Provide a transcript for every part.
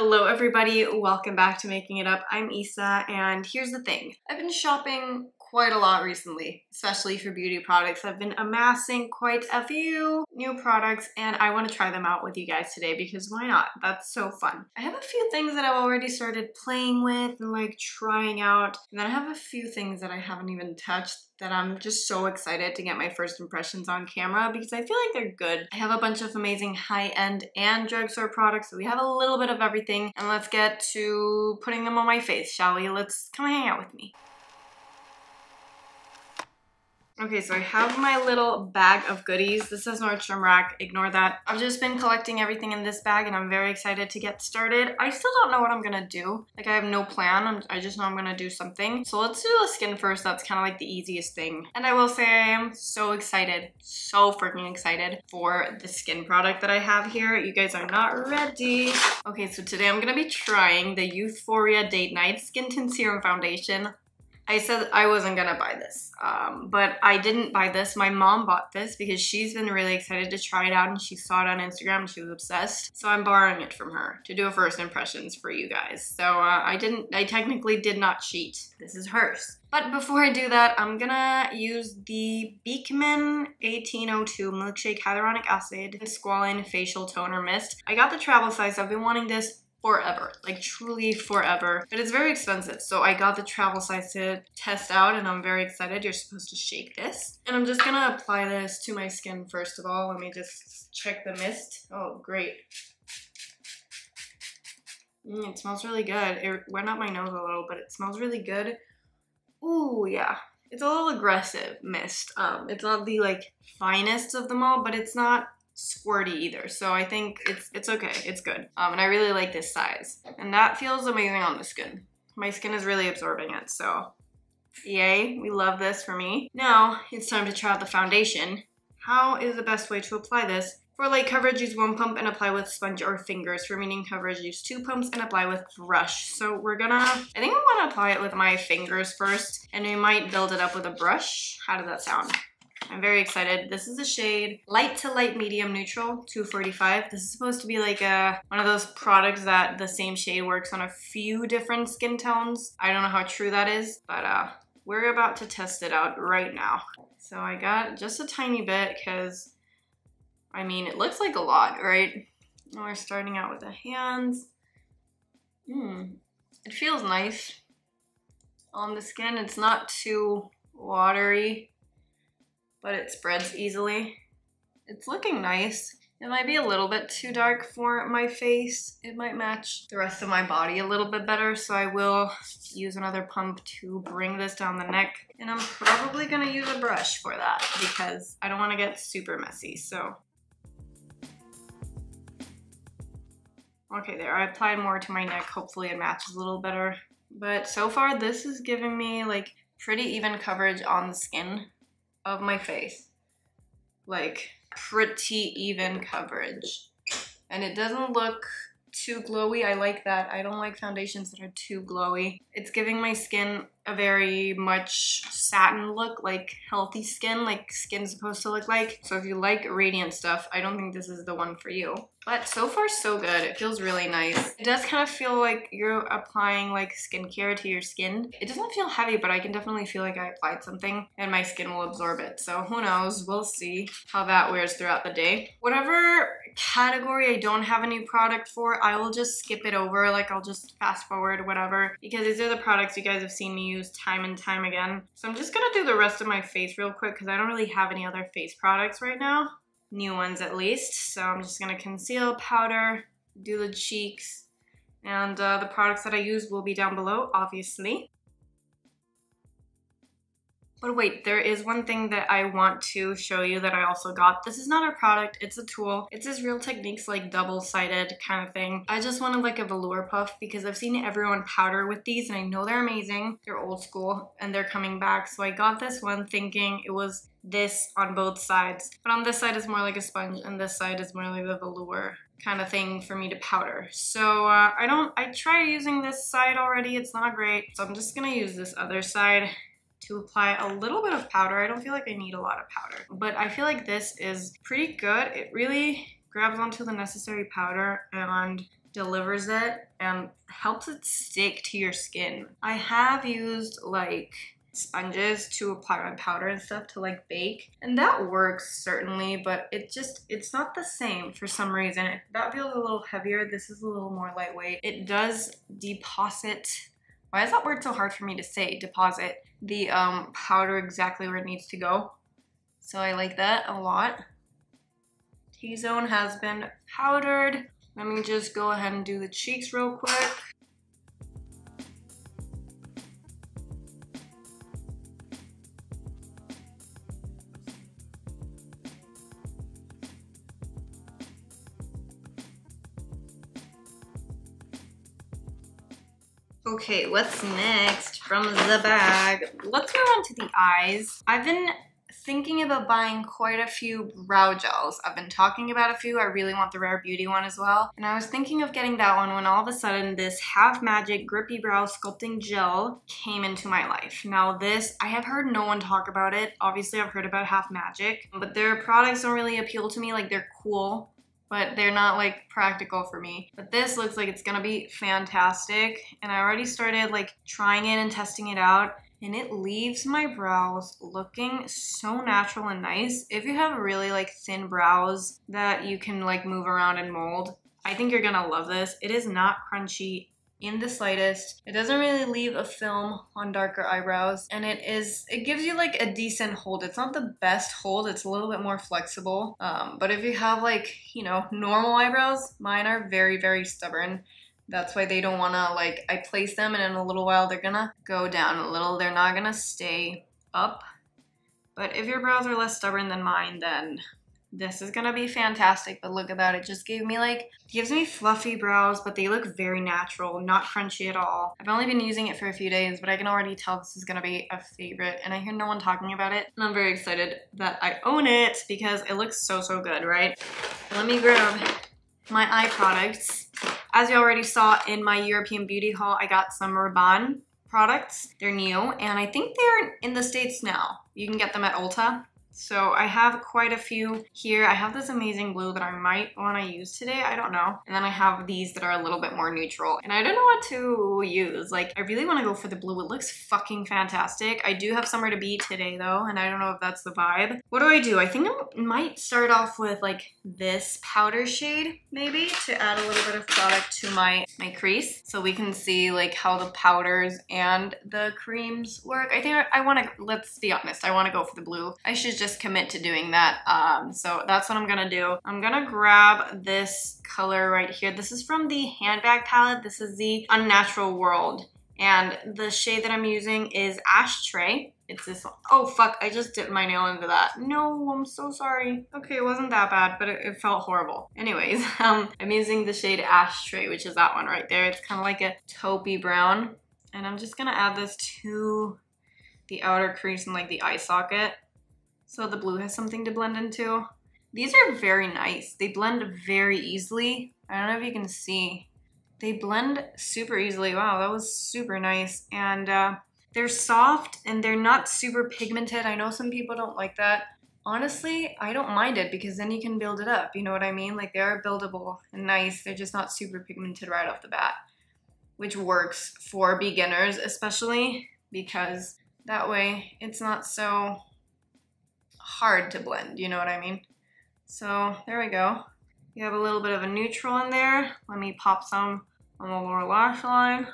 Hello everybody, welcome back to Making It Up. I'm Isa, and here's the thing. I've been shopping quite a lot recently, especially for beauty products. I've been amassing quite a few new products and I want to try them out with you guys today because why not? That's so fun. I have a few things that I've already started playing with and like trying out, and then I have a few things that I haven't even touched that I'm just so excited to get my first impressions on camera because I feel like they're good. I have a bunch of amazing high-end and drugstore products, so we have a little bit of everything, and let's get to putting them on my face, shall we? Let's come hang out with me. Okay, so I have my little bag of goodies. This is Nordstrom Rack, ignore that. I've just been collecting everything in this bag and I'm very excited to get started. I still don't know what I'm gonna do. Like, I have no plan, I just know I'm gonna do something. So let's do the skin first, that's kind of like the easiest thing. And I will say I am so excited, so freaking excited for the skin product that I have here. You guys are not ready. Okay, so today I'm gonna be trying the Youthforia Date Night Skin Tint Serum Foundation. I said I wasn't gonna buy this, but I didn't buy this. My mom bought this because she's been really excited to try it out and she saw it on Instagram and she was obsessed. So I'm borrowing it from her to do a first impressions for you guys. So I technically did not cheat. This is hers. But before I do that, I'm gonna use the Beekman 1802 Milkshake Hyaluronic Acid and Squalane Facial Toner Mist. I got the travel size. I've been wanting this forever, like truly forever, but it's very expensive, so I got the travel size to test out and I'm very excited. You're supposed to shake this and I'm just gonna apply this to my skin first of all. Let me just check the mist. Oh great. It smells really good. It went up my nose a little, but it smells really good. Ooh yeah, it's a little aggressive mist. It's not the like finest of them all, but it's not squirty either, so I think it's okay, it's good. And I really like this size, and that feels amazing on the skin. My skin is really absorbing it, so yay, we love this for me. Now it's time to try out the foundation. How is the best way to apply this? For light coverage, use 1 pump and apply with sponge or fingers. For medium coverage, use 2 pumps and apply with brush. So I think I'm gonna apply it with my fingers first, and we might build it up with a brush. How does that sound? I'm very excited. This is the shade Light to Light Medium Neutral 245. This is supposed to be like one of those products that the same shade works on a few different skin tones. I don't know how true that is, but we're about to test it out right now. So I got just a tiny bit because, I mean, it looks like a lot, right? And we're starting out with the hands. It feels nice on the skin. It's not too watery, but it spreads easily. It's looking nice. It might be a little bit too dark for my face. It might match the rest of my body a little bit better, so I will use another pump to bring this down the neck. And I'm probably gonna use a brush for that because I don't wanna get super messy, so. Okay, there, I applied more to my neck. Hopefully it matches a little better. But so far, this is giving me like pretty even coverage on the skin of my face, like pretty even coverage, and it doesn't look too glowy. I like that. I don't like foundations that are too glowy. It's giving my skin a very much satin look, like healthy skin, like skin's supposed to look like. So if you like radiant stuff, I don't think this is the one for you. But so far so good. It feels really nice. It does kind of feel like you're applying like skincare to your skin. It doesn't feel heavy, but I can definitely feel like I applied something and my skin will absorb it. So who knows? We'll see how that wears throughout the day. Whatever category I don't have any product for, I will just skip it over. Like, I'll just fast forward, whatever, because these are the products you guys have seen me use time and time again. So I'm just gonna do the rest of my face real quick because I don't really have any other face products right now. New ones at least. So I'm just gonna conceal, powder, do the cheeks, and the products that I use will be down below, obviously. But wait, there is one thing that I want to show you that I also got. This is not a product, it's a tool. It's this Real Techniques like double-sided kind of thing. I just wanted like a velour puff because I've seen everyone powder with these and I know they're amazing. They're old school and they're coming back. So I got this one thinking it was this on both sides. But on this side is more like a sponge and this side is more like the velour kind of thing for me to powder. So I tried using this side already. It's not great. So I'm just gonna use this other side to apply a little bit of powder. I don't feel like I need a lot of powder, but I feel like this is pretty good. It really grabs onto the necessary powder and delivers it and helps it stick to your skin. I have used like sponges to apply my powder and stuff to like bake, and that works certainly, but it's not the same for some reason. That feels a little heavier. This is a little more lightweight. It does deposit, why is that word so hard for me to say, deposit the powder exactly where it needs to go. So I like that a lot. T-zone has been powdered. Let me just go ahead and do the cheeks real quick. Okay, what's next from the bag? Let's move on to the eyes. I've been thinking about buying quite a few brow gels. I've been talking about a few. I really want the Rare Beauty one as well. And I was thinking of getting that one when all of a sudden this Half Magic Grippy Brow Sculpting Gel came into my life. Now this, I have heard no one talk about it. Obviously I've heard about Half Magic, but their products don't really appeal to me. Like, they're cool, but they're not like practical for me. But this looks like it's gonna be fantastic. And I already started like trying it and testing it out. And it leaves my brows looking so natural and nice. If you have really like thin brows that you can like move around and mold, I think you're gonna love this. It is not crunchy in the slightest. It doesn't really leave a film on darker eyebrows, and it gives you like a decent hold. It's not the best hold, it's a little bit more flexible. But if you have like, you know, normal eyebrows, mine are very, very stubborn. That's why they don't wanna, like, I place them and in a little while they're gonna go down a little. They're not gonna stay up. But if your brows are less stubborn than mine, then this is gonna be fantastic. But look at that, it just gives me fluffy brows, but they look very natural, not crunchy at all. I've only been using it for a few days, but I can already tell this is gonna be a favorite, and I hear no one talking about it. And I'm very excited that I own it because it looks so, so good, right? Let me grab my eye products. As you already saw in my European beauty haul, I got some Rabanne products. They're new, and I think they're in the States now. You can get them at Ulta. So I have quite a few here. I have this amazing blue that I might want to use today. I don't know. And then I have these that are a little bit more neutral. And I don't know what to use. Like, I really want to go for the blue. It looks fucking fantastic. I do have somewhere to be today though, and I don't know if that's the vibe. What do? I think I might start off with like this powder shade maybe to add a little bit of product to my crease, so we can see like how the powders and the creams work. I think I want to, let's be honest, I want to go for the blue. I should just commit to doing that. So that's what I'm gonna do. I'm gonna grab this color right here. This is from the Handbag palette. This is the Unnatural World, and the shade that I'm using is Ashtray. It's this one. Oh fuck, I just dipped my nail into that. No, I'm so sorry. Okay, it wasn't that bad, but it felt horrible. Anyways, I'm using the shade Ashtray, which is that one right there. It's kind of like a taupey brown, and I'm just gonna add this to the outer crease and like the eye socket, so the blue has something to blend into. These are very nice. They blend very easily. I don't know if you can see. They blend super easily. Wow, that was super nice. And they're soft and they're not super pigmented. I know some people don't like that. Honestly, I don't mind it because then you can build it up. You know what I mean? Like, they are buildable and nice. They're just not super pigmented right off the bat, which works for beginners especially, because that way it's not so hard to blend, you know what I mean? So there we go. You have a little bit of a neutral in there. Let me pop some on the lower lash line.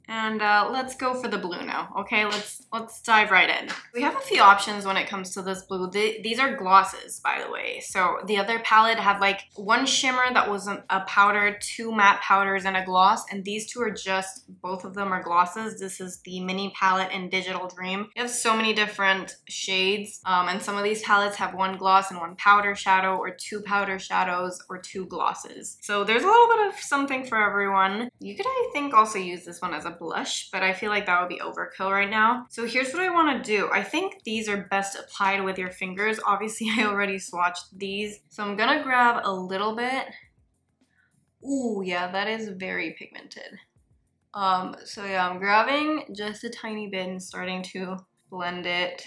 And let's go for the blue now, okay? Let's dive right in. We have a few options when it comes to this blue. These are glosses, by the way. So the other palette had like one shimmer that was a powder, two matte powders, and a gloss. And these two are just, both of them are glosses. This is the mini palette in Digital Dream. You have so many different shades. And some of these palettes have one gloss and one powder shadow, or two powder shadows, or two glosses. So there's a little bit of something for everyone. You could, I think, also use this one as a blush, but I feel like that would be overkill right now. So here's what I want to do. I think these are best applied with your fingers. Obviously, I already swatched these. So I'm gonna grab a little bit. Ooh, yeah, that is very pigmented. So yeah, I'm grabbing just a tiny bit and starting to blend it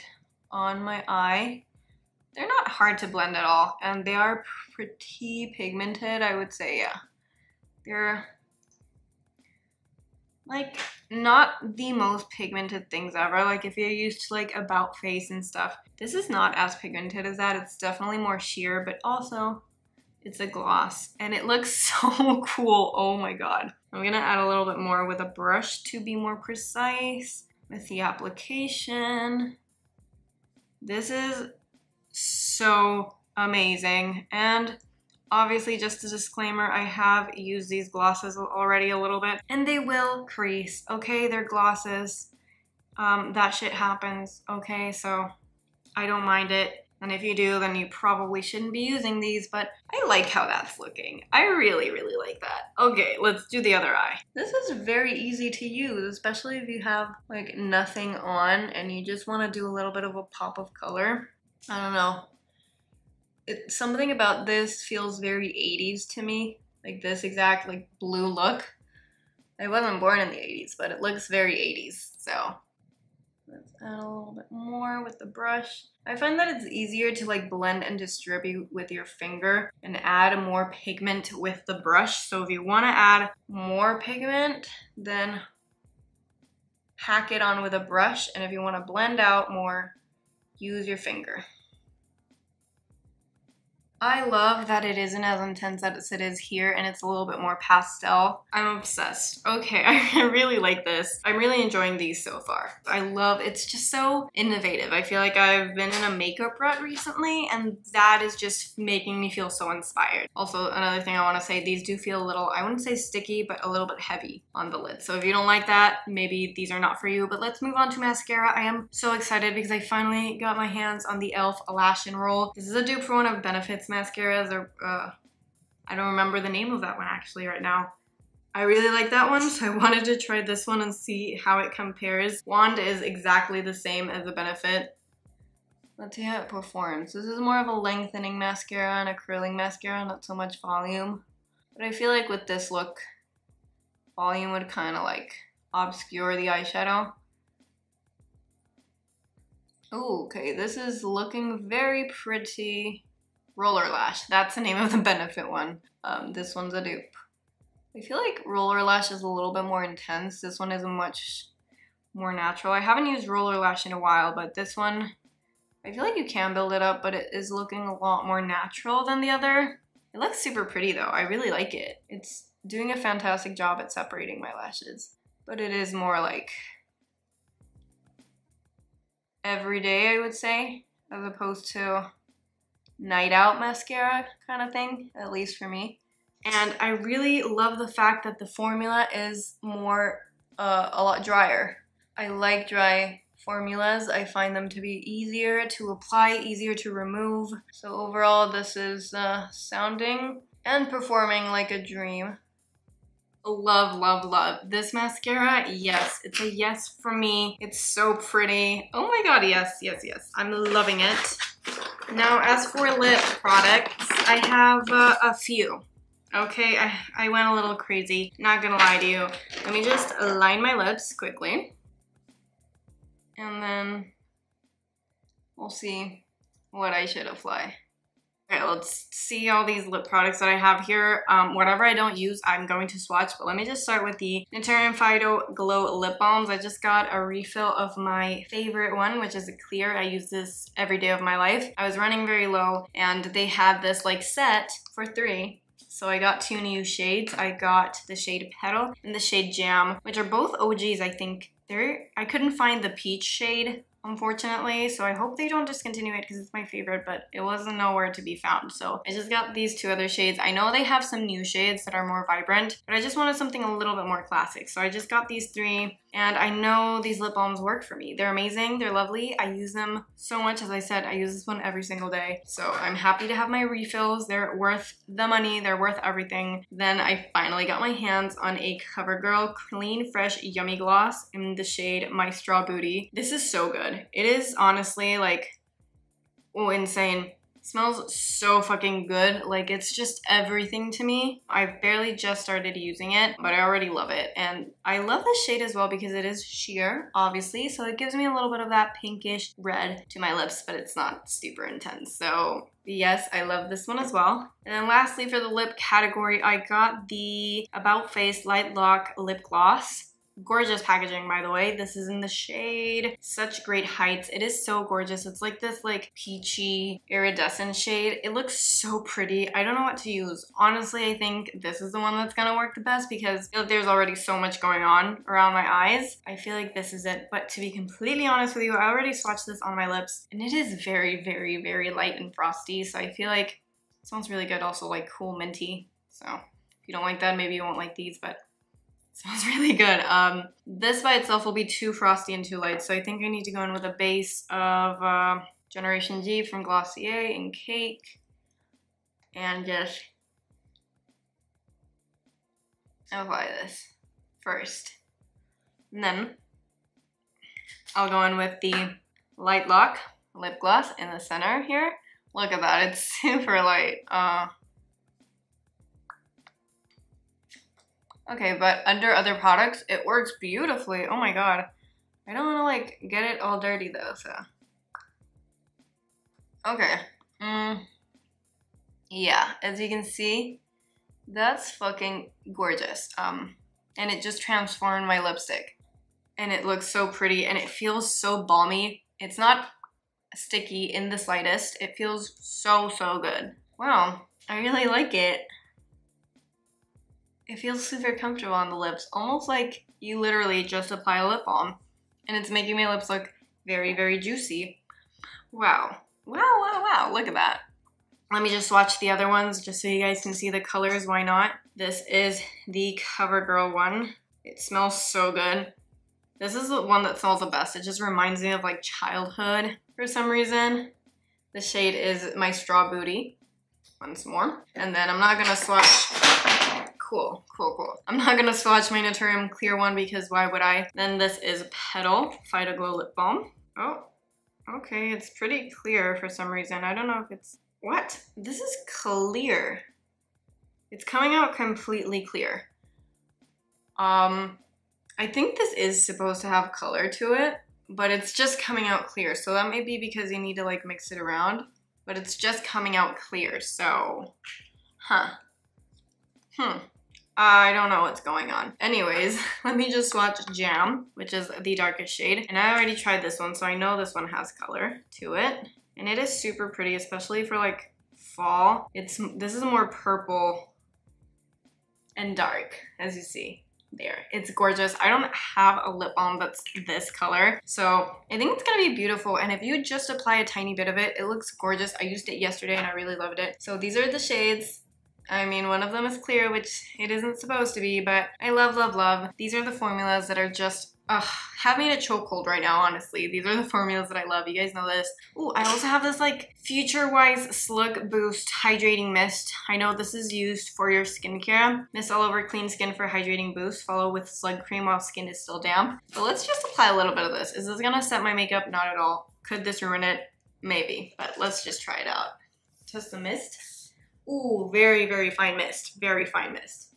on my eye. They're not hard to blend at all, and they are pretty pigmented, I would say, yeah. They're like not the most pigmented things ever. Like if you're used to like about face and stuff, this is not as pigmented as that. It's definitely more sheer, but also it's a gloss and it looks so cool. Oh my god. I'm gonna add a little bit more with a brush to be more precise with the application. This is so amazing. And obviously, just a disclaimer, I have used these glosses already a little bit and they will crease, okay? They're glosses. That shit happens, okay? So I don't mind it. And if you do, then you probably shouldn't be using these, but I like how that's looking. I really, really like that. Okay, let's do the other eye. This is very easy to use, especially if you have like nothing on and you just want to do a little bit of a pop of color. I don't know. Something about this feels very 80s to me. Like this exact like blue look. I wasn't born in the 80s, but it looks very 80s, so. Let's add a little bit more with the brush. I find that it's easier to like blend and distribute with your finger and add more pigment with the brush. So if you want to add more pigment, then pack it on with a brush. And if you want to blend out more, use your finger. I love that it isn't as intense as it is here and it's a little bit more pastel. I'm obsessed. Okay, I really like this. I'm really enjoying these so far. I love, it's just so innovative. I feel like I've been in a makeup rut recently and that is just making me feel so inspired. Also, another thing I want to say, these do feel a little, I wouldn't say sticky, but a little bit heavy on the lid. So if you don't like that, maybe these are not for you, but let's move on to mascara. I am so excited because I finally got my hands on the e.l.f. Lash and Roll. This is a dupe for one of Benefit's mascaras, or I don't remember the name of that one actually right now. I really like that one, so I wanted to try this one and see how it compares. Wand is exactly the same as the Benefit. Let's see how it performs. This is more of a lengthening mascara and a curling mascara, not so much volume. But I feel like with this look, volume would kind of like obscure the eyeshadow. Ooh, okay, this is looking very pretty. Roller Lash, that's the name of the Benefit one. This one's a dupe. I feel like Roller Lash is a little bit more intense. This one is much more natural. I haven't used Roller Lash in a while, but this one, I feel like you can build it up, but it is looking a lot more natural than the other. It looks super pretty though. I really like it. It's doing a fantastic job at separating my lashes, but it is more like everyday, I would say, as opposed to night out mascara kind of thing, at least for me. And I really love the fact that the formula is more, a lot drier. I like dry formulas. I find them to be easier to apply, easier to remove. So overall, this is sounding and performing like a dream. Love, love, love. This mascara, yes, it's a yes for me. It's so pretty. Oh my god, yes, yes, yes. I'm loving it. Now, as for lip products, I have a few. Okay, I went a little crazy, not gonna lie to you. Let me just line my lips quickly. And then we'll see what I should apply. Okay, let's see all these lip products that I have here. Whatever I don't use, I'm going to swatch, but let me just start with the Naturium Fido Glow Lip Balms. I just got a refill of my favorite one, which is a clear. I use this every day of my life. I was running very low, and they had this like set for 3. So I got 2 new shades. I got the shade Petal and the shade Jam, which are both OGs, I think. I couldn't find the peach shade, unfortunately, so I hope they don't discontinue it because it's my favorite, but it wasn't nowhere to be found. So I just got these 2 other shades. I know they have some new shades that are more vibrant, but I just wanted something a little bit more classic. So I just got these 3, and I know these lip balms work for me. They're amazing, they're lovely. I use them so much. As I said, I use this one every single day. So I'm happy to have my refills. They're worth the money, they're worth everything. Then I finally got my hands on a Covergirl Clean Fresh Yummy Gloss in the shade My Straw Booty. This is so good. It is honestly like, oh, insane. Smells so fucking good. Like, it's just everything to me. I've barely just started using it, but I already love it. And I love this shade as well because it is sheer, obviously. So it gives me a little bit of that pinkish red to my lips, but it's not super intense. So yes, I love this one as well. And then lastly, for the lip category, I got the About Face Light Lock Lip Gloss. Gorgeous packaging, by the way. This is in the shade Such Great Heights. It is so gorgeous. It's like this like peachy iridescent shade. It looks so pretty. I don't know what to use. Honestly, I think this is the one that's gonna work the best because I feel like there's already so much going on around my eyes. I feel like this is it. But to be completely honest with you, I already swatched this on my lips and it is very, very, very light and frosty. So I feel like it smells really good. Also like cool minty. So if you don't like that, maybe you won't like these, but smells really good. This by itself will be too frosty and too light, so I think I need to go in with a base of Generation G from Glossier in Cake, and just apply this first. And then I'll go in with the Light Lock Lip Gloss in the center here. Look at that, it's super light. Okay, but under other products, it works beautifully. Oh my god. I don't want to like get it all dirty though, so. Okay. Yeah, as you can see, that's fucking gorgeous. And it just transformed my lipstick. And it looks so pretty and it feels so balmy. It's not sticky in the slightest. It feels so, so good. Wow, I really like it. It feels super comfortable on the lips, almost like you literally just apply a lip balm. And it's making my lips look very, very juicy. Wow. Wow, wow, wow, look at that. Let me just swatch the other ones just so you guys can see the colors, why not? This is the Covergirl one. It smells so good. This is the one that smells the best. It just reminds me of like childhood for some reason. The shade is My Straw Booty. Once more. And then I'm not gonna swatch. Cool, cool, cool. I'm not gonna swatch my Unnatural clear one because why would I? Then this is Petal Phyto Glow Lip Balm. Oh, okay, it's pretty clear for some reason. I don't know if it's, what? This is clear. It's coming out completely clear. I think this is supposed to have color to it, but it's just coming out clear. So that may be because you need to like mix it around, but it's just coming out clear, so, I don't know what's going on. Anyways, let me just swatch Jam, which is the darkest shade. And I already tried this one, so I know this one has color to it. And it is super pretty, especially for like fall. This is more purple and dark, as you see there. It's gorgeous. I don't have a lip balm that's this color, so I think it's gonna be beautiful. And if you just apply a tiny bit of it, it looks gorgeous. I used it yesterday and I really loved it. So these are the shades. I mean, one of them is clear, which it isn't supposed to be, but I love, love, love. These are the formulas that are just, have me in a chokehold right now, honestly. These are the formulas that I love. You guys know this. Ooh, I also have this like Future Wise Slug Boost Hydrating Mist. I know this is used for your skincare. Mist all over clean skin for hydrating boost. Follow with Slug Cream while skin is still damp. So let's just apply a little bit of this. Is this gonna set my makeup? Not at all. Could this ruin it? Maybe, but let's just try it out. Test the mist. Ooh, very, very fine mist. Very fine mist.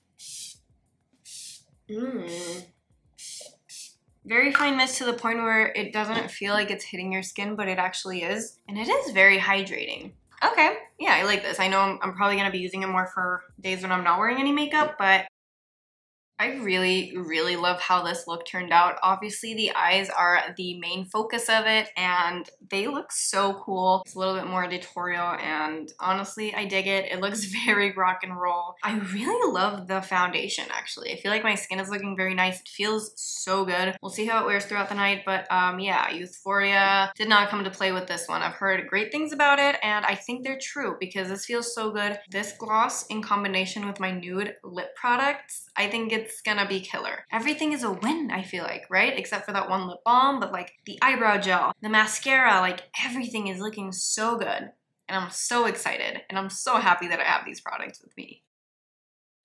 Very fine mist to the point where it doesn't feel like it's hitting your skin, but it actually is. And it is very hydrating. Okay, yeah, I like this. I know I'm probably gonna be using it more for days when I'm not wearing any makeup, but I really, really love how this look turned out. Obviously, the eyes are the main focus of it, and they look so cool. It's a little bit more editorial, and honestly, I dig it. It looks very rock and roll. I really love the foundation, actually. I feel like my skin is looking very nice. It feels so good. We'll see how it wears throughout the night, but yeah, Youthforia did not come to play with this one. I've heard great things about it, and I think they're true because this feels so good. This gloss in combination with my nude lip products, I think it's gonna be killer. Everything is a win, I feel like, right? Except for that one lip balm, but like the eyebrow gel, the mascara, like everything is looking so good. And I'm so excited and I'm so happy that I have these products with me.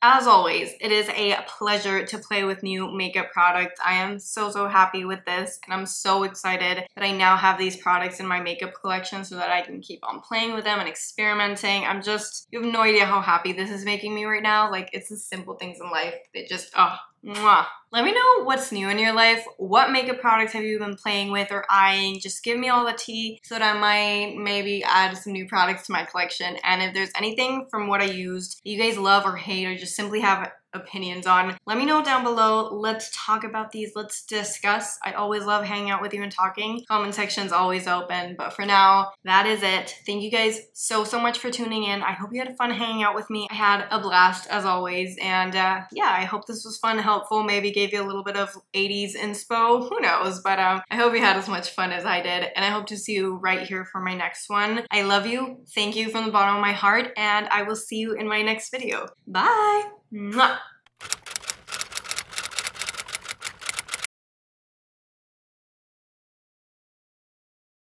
As always, it is a pleasure to play with new makeup products. I am so happy with this, and I'm so excited that I now have these products in my makeup collection so that I can keep on playing with them and experimenting. You have no idea how happy this is making me right now. Like, it's the simple things in life that just, oh, mwah. Let me know what's new in your life. What makeup products have you been playing with or eyeing? Just give me all the tea so that I might maybe add some new products to my collection. And if there's anything from what I used that you guys love or hate or just simply have opinions on, let me know down below. Let's talk about these. Let's discuss. I always love hanging out with you and talking. Comment section's always open. But for now, that is it. Thank you guys so much for tuning in. I hope you had fun hanging out with me. I had a blast as always. And yeah, I hope this was fun, helpful, maybe gave you a little bit of 80s inspo. Who knows? But I hope you had as much fun as I did. And I hope to see you right here for my next one. I love you. Thank you from the bottom of my heart. And I will see you in my next video. Bye! Mwah.